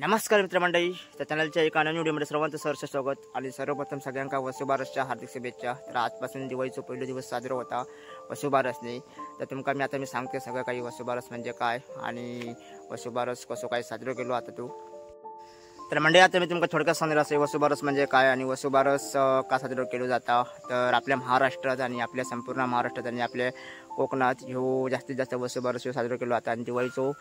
नमस्कार मित्रमंडळी, त्या चॅनलच्या एका नवीन व्हिडिओमध्ये सर्वांचं सहर्ष स्वागत. आणि सर्वप्रथम सगळ्यांका वसुबारसच्या हार्दिक शुभेच्छा. तर आजपासून दिवाळीचा पहिला दिवस साजरा होता वसुबारसने. तर तुमका मी सांगते सगळं काही वसुबारस म्हणजे काय आणि वसुबारस कसं काय साजरा केलो आता तू. तर मंडळी आता मी तुमका थोडक्यात सांगणार असे वसुबारस म्हणजे काय आणि वसुबारस का साजरा केला जाता. तर आपल्या महाराष्ट्रात आणि आपल्या संपूर्ण महाराष्ट्रात आणि आपल्या कोकणात ह्यो जास्तीत जास्त वसुबारस ह्यो साजरा केला जाता. आणि दिवाळीचो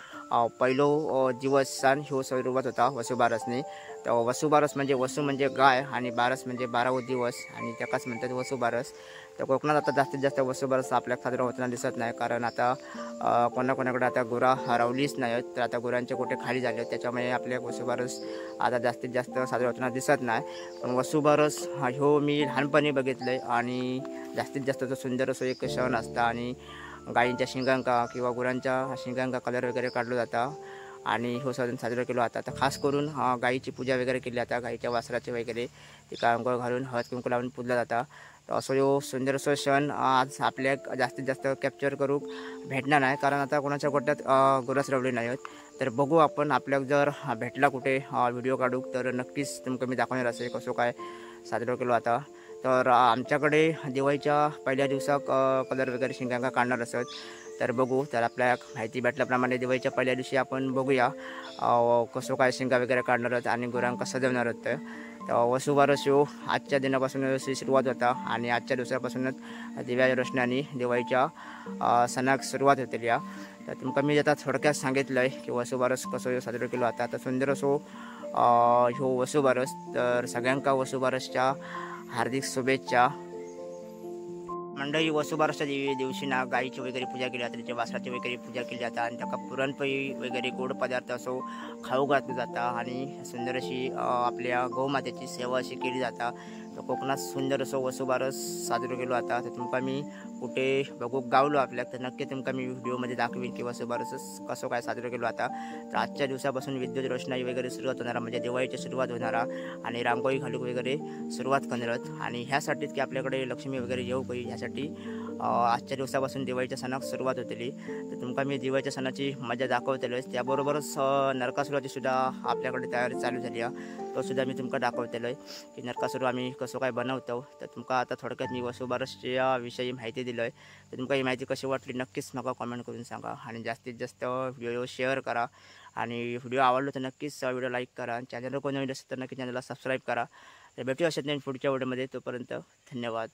पहिलो दिवस सण ह्यो सुरुवात होता वसुबारसने. तर वसुबारस म्हणजे वसू म्हणजे गाय आणि बारस म्हणजे 12वा दिवस आणि त्याकाच म्हणतात वसुबारस. तर कोकणात आता जास्तीत जास्त वसुबारस आपल्याला साजरा होताना दिसत नाही, कारण आता कोणाकोणाकडे आता गुरा हरवलीच नाहीत. तर आता गुरांचे कुठे खाली झाले, त्याच्यामुळे आपल्या वसुबारस आता जास्तीत जास्त साजरा होताना दिसत नाही. पण वसुबारस ह्यो मी लहानपणी बघितलं आहे आणि जास्तीत जास्त तो सुंदर असो एक सण असता. आणि गायींच्या शिंगांका किंवा गुरांच्या शिंगांका कलर वगैरे काढला जाता आणि हो सण साजरा केला जाता. तर खास करून गायीची पूजा वगैरे केली जाता, गायीच्या वासराचे वगैरे तिका अंघोळ घालून हळद कुंकू लावून पूजला जाता. तर असो ह्यो सुंदर असो सण आज आपल्या जास्तीत जास्त कॅप्चर करूक भेटणार नाही, कारण आता कोणाच्या गोट्यात गुरस रवली नाही आहेत. तर बघू आपण आपल्याला जर भेटला कुठे व्हिडिओ काढू तर नक्कीच तुमका मी दाखवणार असेल कसं काय साजरा केलो आता. तर आमच्याकडे दिवाळीच्या पहिल्या दिवसाक कलर वगैरे शिंगांका काढणार असत. तर बघू, तर आपल्या माहिती भेटल्याप्रमाणे दिवाळीच्या पहिल्या दिवशी आपण बघूया कसं काय शिंगा वगैरे काढणार आहोत आणि गुरांका सजवणार आहोत. तर वसुबारस ह्यो आजच्या दिनापासून सुरुवात होता आणि आजच्या दिवसापासूनच दिव्या रोषणाने दिवाळीच्या सणाक सुरुवात होते या. तर तुमका मी आता थोडक्यात सांगितलं आहे की वसुबारस कसं साजरा केलो आता. तर सुंदर असो ह्यो वसुबारस. तर सगळ्यांका वसुबारसच्या हार्दिक शुभेच्छा. मंडळी वसुबारसच्या दिवशी ना गायीची वगैरे पूजा केली जाते, त्याच्या वासराची वगैरे पूजा केली जाते आणि त्याका पुरणपोळी वगैरे गोड पदार्थ असो खाऊ घातलं जाता आणि सुंदर अशी आपल्या गौमातेची सेवा अशी केली जाता. तर कोकणात सुंदर असो वसुबारस साजरा केलो जाता. तर तुमका मी कुठे बघू गावलो आपल्याक तर नक्की तुमका मी व्हिडिओमध्ये दाखवीन की वसुबारस कसं काय साजरा केलो जाता. तर आजच्या दिवसापासून विद्युत रोषणाई वगैरे सुरुवात होणार, म्हणजे दिवाळीची सुरुवात होणार आणि रांगोळी घालूक वगैरे सुरुवात करणार. आणि ह्यासाठीच की आपल्याकडे लक्ष्मी वगैरे येऊ पाहिजे, ह्यासाठी आजच्या दिवसापासून दिवाळीच्या सणाक सुरुवात होतली. तर तुमका मी दिवाळीच्या सणाची मजा दाखवतलोच. त्याबरोबरच नरकासुराची सुद्धा आपल्याकडे तयारी चालू झाली आहे, तो सुद्धा मी तुमका दाखवतलो आहे की नरकासुर आम्ही कसं काय बनवतो. तर तुमका आता थोडक्यात मी वसुबारसच्या विषयी माहिती दिलो आहे. तर तुमका ही माहिती कशी वाटली नक्कीच मला कॉमेंट करून सांगा आणि जास्तीत जास्त व्हिडिओ शेअर करा. आणि व्हिडिओ आवडलो तर नक्कीच व्हिडिओ लाईक करा. चॅनलवर कोणी नवीन असेल तर नक्की चॅनलला सबस्क्राईब करा. तर भेटूया अशाच नवीन पुढच्या व्हिडिओमध्ये. तोपर्यंत धन्यवाद.